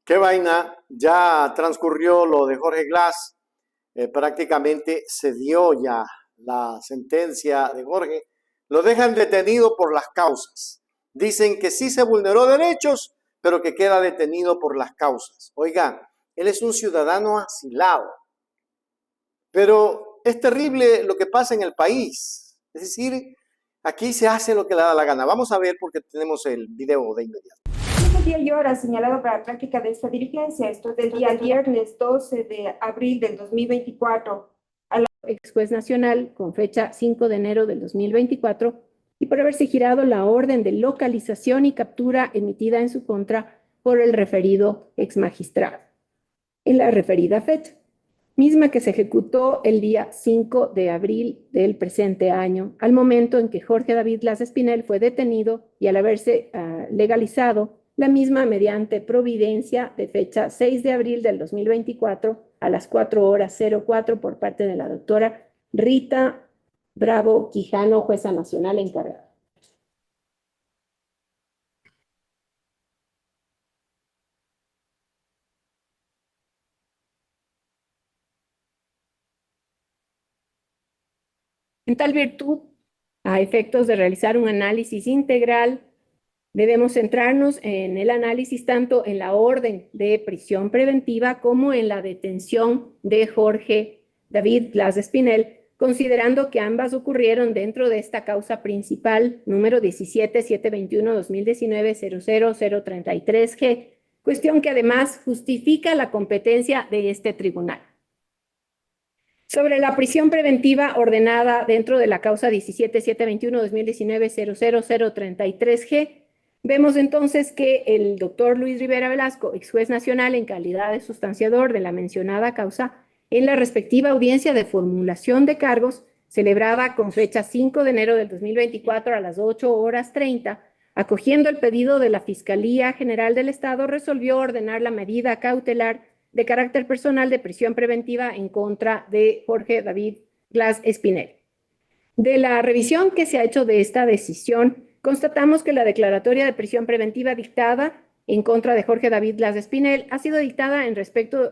Qué vaina, ya transcurrió lo de Jorge Glass, prácticamente se dio ya la sentencia de Jorge, lo dejan detenido por las causas. Dicen que sí se vulneró derechos, pero que queda detenido por las causas. Oigan, él es un ciudadano asilado, pero es terrible lo que pasa en el país. Es decir, aquí se hace lo que le da la gana. Vamos a ver porque tenemos el video de inmediato. El día y hora señalado para la práctica de esta diligencia, esto es del día viernes 12 de abril del 2024, a la ex juez nacional con fecha 5 de enero del 2024 y por haberse girado la orden de localización y captura emitida en su contra por el referido ex magistrado en la referida fecha, misma que se ejecutó el día 5 de abril del presente año, al momento en que Jorge David Glass Espinel fue detenido y al haberse legalizado la misma mediante providencia de fecha 6 de abril del 2024 a las 4:04 por parte de la doctora Rita Bravo Quijano, jueza nacional encargada. En tal virtud, a efectos de realizar un análisis integral, debemos centrarnos en el análisis tanto en la orden de prisión preventiva como en la detención de Jorge David Glass Espinel, considerando que ambas ocurrieron dentro de esta causa principal número 17-721-2019-00033G, cuestión que además justifica la competencia de este tribunal. Sobre la prisión preventiva ordenada dentro de la causa 17-721-2019-00033G, vemos entonces que el doctor Luis Rivera Velasco, ex juez nacional en calidad de sustanciador de la mencionada causa, en la respectiva audiencia de formulación de cargos, celebrada con fecha 5 de enero del 2024 a las 8:30, acogiendo el pedido de la Fiscalía General del Estado, resolvió ordenar la medida cautelar de carácter personal de prisión preventiva en contra de Jorge David Glass Espinel. De la revisión que se ha hecho de esta decisión, constatamos que la declaratoria de prisión preventiva dictada en contra de Jorge David Glass Espinel ha sido dictada en respeto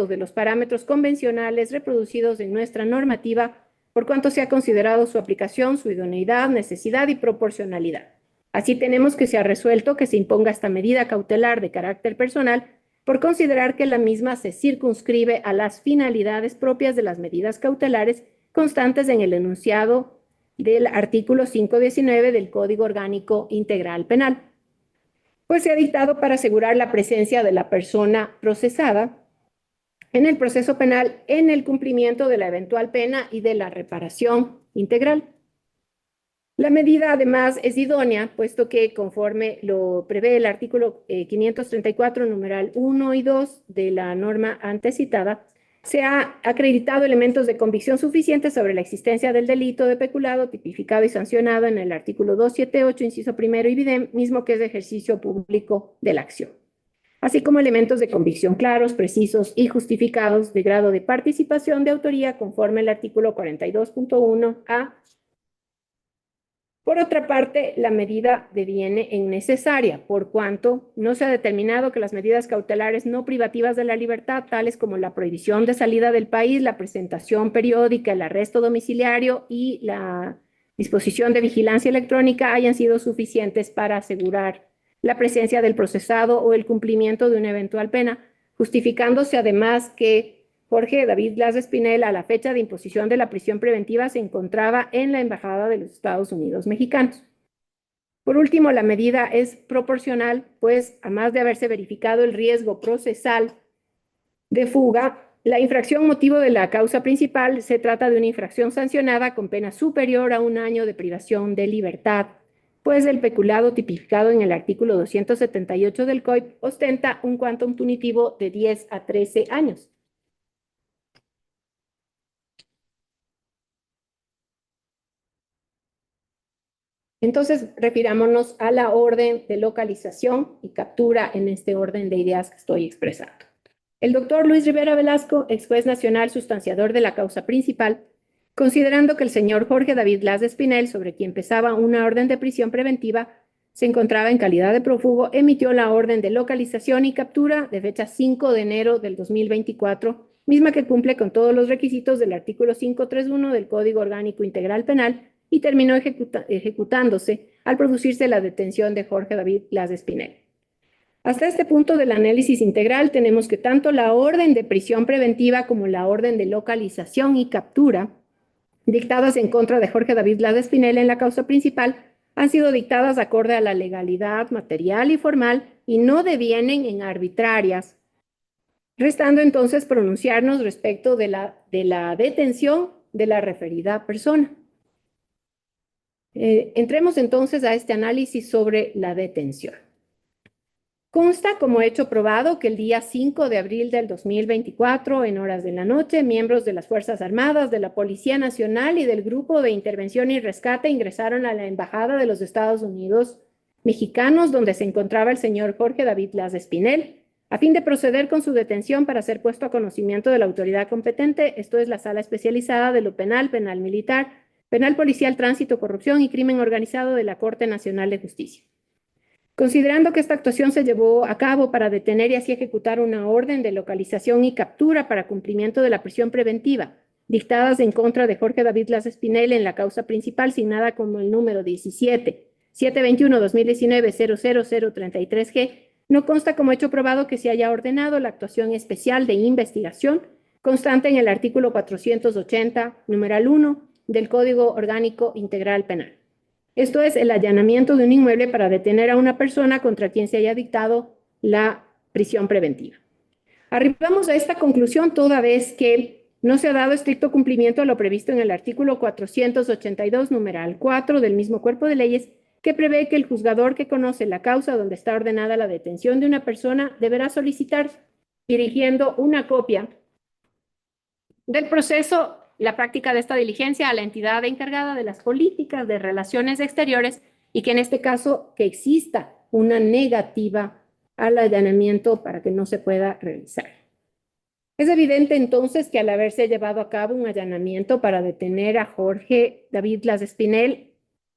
de los parámetros convencionales reproducidos en nuestra normativa, por cuanto se ha considerado su aplicación, su idoneidad, necesidad y proporcionalidad. Así tenemos que se ha resuelto que se imponga esta medida cautelar de carácter personal por considerar que la misma se circunscribe a las finalidades propias de las medidas cautelares constantes en el enunciado del artículo 519 del Código Orgánico Integral Penal, pues se ha dictado para asegurar la presencia de la persona procesada en el proceso penal en el cumplimiento de la eventual pena y de la reparación integral. La medida además es idónea, puesto que conforme lo prevé el artículo 534, numeral 1 y 2 de la norma antes citada, se ha acreditado elementos de convicción suficientes sobre la existencia del delito de peculado tipificado y sancionado en el artículo 278, inciso primero y idem, mismo que es de ejercicio público de la acción, así como elementos de convicción claros, precisos y justificados de grado de participación de autoría conforme al artículo 42.1a. Por otra parte, la medida deviene innecesaria, por cuanto no se ha determinado que las medidas cautelares no privativas de la libertad, tales como la prohibición de salida del país, la presentación periódica, el arresto domiciliario y la disposición de vigilancia electrónica, hayan sido suficientes para asegurar la presencia del procesado o el cumplimiento de una eventual pena, justificándose además que Jorge David Glass Espinel, a la fecha de imposición de la prisión preventiva, se encontraba en la Embajada de los Estados Unidos mexicanos. Por último, la medida es proporcional, pues, a más de haberse verificado el riesgo procesal de fuga, la infracción motivo de la causa principal se trata de una infracción sancionada con pena superior a 1 año de privación de libertad, pues el peculado tipificado en el artículo 278 del COIP ostenta un quantum punitivo de 10 a 13 años. Entonces, refirámonos a la orden de localización y captura en este orden de ideas que estoy expresando. El doctor Luis Rivera Velasco, ex juez nacional sustanciador de la causa principal, considerando que el señor Jorge David Glass Espinel, sobre quien pesaba una orden de prisión preventiva, se encontraba en calidad de prófugo, emitió la orden de localización y captura de fecha 5 de enero del 2024, misma que cumple con todos los requisitos del artículo 531 del Código Orgánico Integral Penal y terminó ejecutándose al producirse la detención de Jorge David Blas Espinel. Hasta este punto del análisis integral tenemos que tanto la orden de prisión preventiva como la orden de localización y captura dictadas en contra de Jorge David Blas Espinel en la causa principal han sido dictadas acorde a la legalidad material y formal y no devienen en arbitrarias, restando entonces pronunciarnos respecto de la detención de la referida persona. Entremos entonces a este análisis sobre la detención. Consta como hecho probado que el día 5 de abril del 2024, en horas de la noche, miembros de las Fuerzas Armadas, de la Policía Nacional y del Grupo de Intervención y Rescate ingresaron a la Embajada de los Estados Unidos mexicanos, donde se encontraba el señor Jorge David Blas Espinel, a fin de proceder con su detención para ser puesto a conocimiento de la autoridad competente, esto es la Sala Especializada de lo Penal, Penal Militar, Penal Policial, Tránsito, Corrupción y Crimen Organizado de la Corte Nacional de Justicia. Considerando que esta actuación se llevó a cabo para detener y así ejecutar una orden de localización y captura para cumplimiento de la prisión preventiva, dictadas en contra de Jorge David Blas Espinel en la causa principal, signada como el número 17-721-2019-00033G, no consta como hecho probado que se haya ordenado la actuación especial de investigación constante en el artículo 480, numeral 1 del Código Orgánico Integral Penal. Esto es el allanamiento de un inmueble para detener a una persona contra quien se haya dictado la prisión preventiva. Arribamos a esta conclusión toda vez que no se ha dado estricto cumplimiento a lo previsto en el artículo 482, numeral 4 del mismo cuerpo de leyes, que prevé que el juzgador que conoce la causa donde está ordenada la detención de una persona deberá solicitar, dirigiendo una copia del proceso, la práctica de esta diligencia a la entidad encargada de las políticas de relaciones exteriores y que en este caso que exista una negativa al allanamiento para que no se pueda realizar. Es evidente entonces que al haberse llevado a cabo un allanamiento para detener a Jorge David Blas Espinel,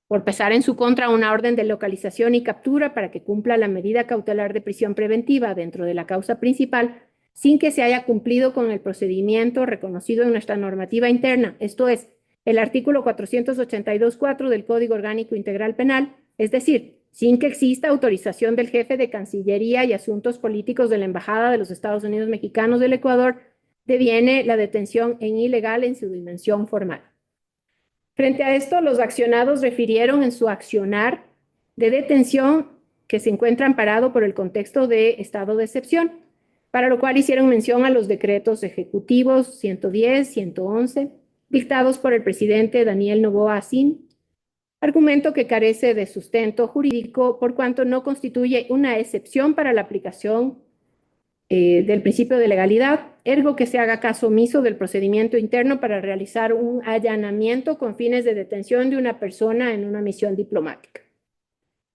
por pesar en su contra una orden de localización y captura para que cumpla la medida cautelar de prisión preventiva dentro de la causa principal, sin que se haya cumplido con el procedimiento reconocido en nuestra normativa interna, esto es, el artículo 482.4 del Código Orgánico Integral Penal, es decir, sin que exista autorización del jefe de Cancillería y Asuntos Políticos de la Embajada de los Estados Unidos Mexicanos del Ecuador, deviene la detención en ilegal en su dimensión formal. Frente a esto, los accionados refirieron en su accionar de detención que se encuentra amparado por el contexto de estado de excepción, para lo cual hicieron mención a los decretos ejecutivos 110, 111, dictados por el presidente Daniel Noboa Asín, argumento que carece de sustento jurídico por cuanto no constituye una excepción para la aplicación del principio de legalidad, ergo que se haga caso omiso del procedimiento interno para realizar un allanamiento con fines de detención de una persona en una misión diplomática.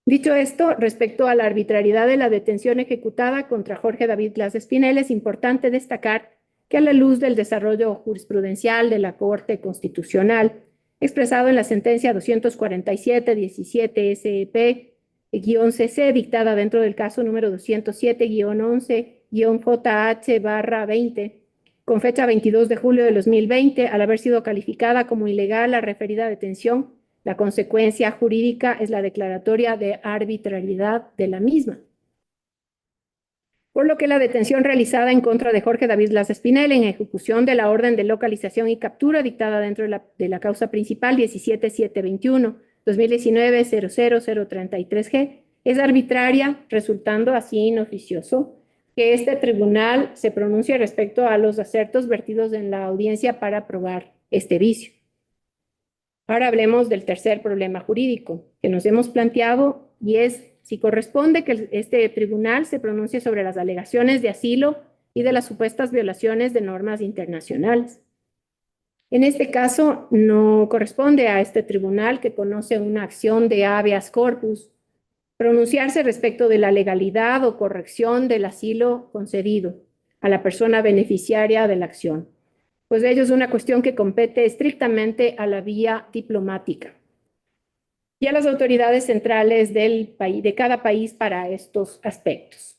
Dicho esto, respecto a la arbitrariedad de la detención ejecutada contra Jorge David Blas Espinel, es importante destacar que a la luz del desarrollo jurisprudencial de la Corte Constitucional, expresado en la sentencia 247-17 SEP-CC, dictada dentro del caso número 207-11-JH/20, con fecha 22 de julio de 2020, al haber sido calificada como ilegal la referida detención, la consecuencia jurídica es la declaratoria de arbitrariedad de la misma. Por lo que la detención realizada en contra de Jorge David Blas Espinel en ejecución de la orden de localización y captura dictada dentro de la causa principal 17-721-2019-00033G es arbitraria, resultando así inoficioso que este tribunal se pronuncie respecto a los acertos vertidos en la audiencia para probar este vicio. Ahora hablemos del tercer problema jurídico que nos hemos planteado y es si corresponde que este tribunal se pronuncie sobre las alegaciones de asilo y de las supuestas violaciones de normas internacionales. En este caso, no corresponde a este tribunal que conoce una acción de habeas corpus pronunciarse respecto de la legalidad o corrección del asilo concedido a la persona beneficiaria de la acción, pues ello es una cuestión que compete estrictamente a la vía diplomática. y a las autoridades centrales del país, de cada país para estos aspectos.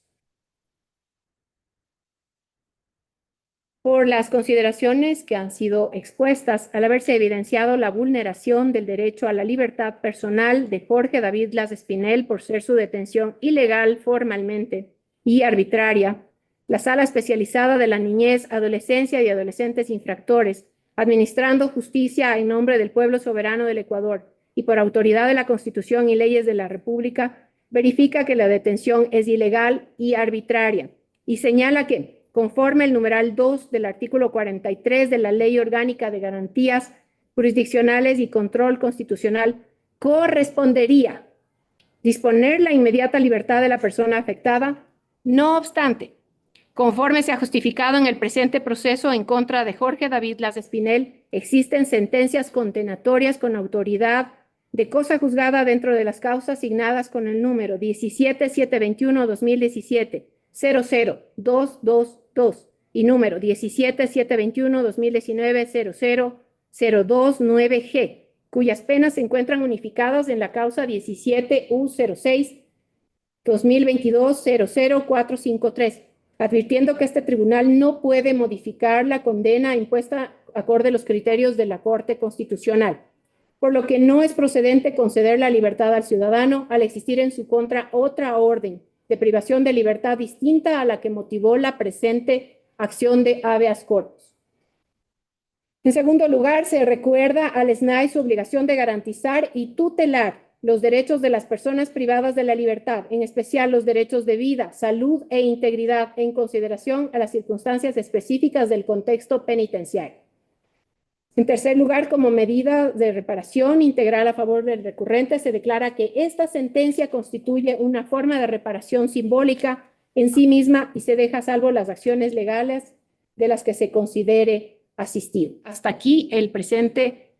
Por las consideraciones que han sido expuestas, al haberse evidenciado la vulneración del derecho a la libertad personal de Jorge David Blas Espinel por ser su detención ilegal formalmente y arbitraria, la Sala Especializada de la Niñez, Adolescencia y Adolescentes Infractores, administrando justicia en nombre del pueblo soberano del Ecuador y por autoridad de la Constitución y leyes de la República, verifica que la detención es ilegal y arbitraria y señala que, conforme el numeral 2 del artículo 43 de la Ley Orgánica de Garantías Jurisdiccionales y Control Constitucional, correspondería disponer la inmediata libertad de la persona afectada. No obstante, conforme se ha justificado en el presente proceso en contra de Jorge David Blas Espinel, existen sentencias condenatorias con autoridad de cosa juzgada dentro de las causas asignadas con el número 17721-2017, 00222 y número 17721-2019, 00029G, cuyas penas se encuentran unificadas en la causa 17U06-2022-00453, advirtiendo que este tribunal no puede modificar la condena impuesta acorde a los criterios de la Corte Constitucional, por lo que no es procedente conceder la libertad al ciudadano al existir en su contra otra orden de privación de libertad distinta a la que motivó la presente acción de habeas corpus. En segundo lugar, se recuerda al SNAI su obligación de garantizar y tutelar los derechos de las personas privadas de la libertad, en especial los derechos de vida, salud e integridad, en consideración a las circunstancias específicas del contexto penitenciario. En tercer lugar, como medida de reparación integral a favor del recurrente, se declara que esta sentencia constituye una forma de reparación simbólica en sí misma y se deja a salvo las acciones legales de las que se considere asistido. Hasta aquí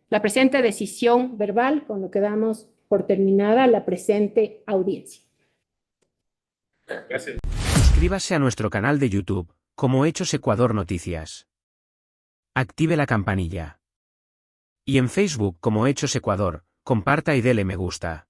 la presente decisión verbal, con lo que damos por terminada la presente audiencia. Gracias. Suscríbase a nuestro canal de YouTube, como Hechos Ecuador Noticias. Active la campanilla. Y en Facebook como Hechos Ecuador, comparta y dele me gusta.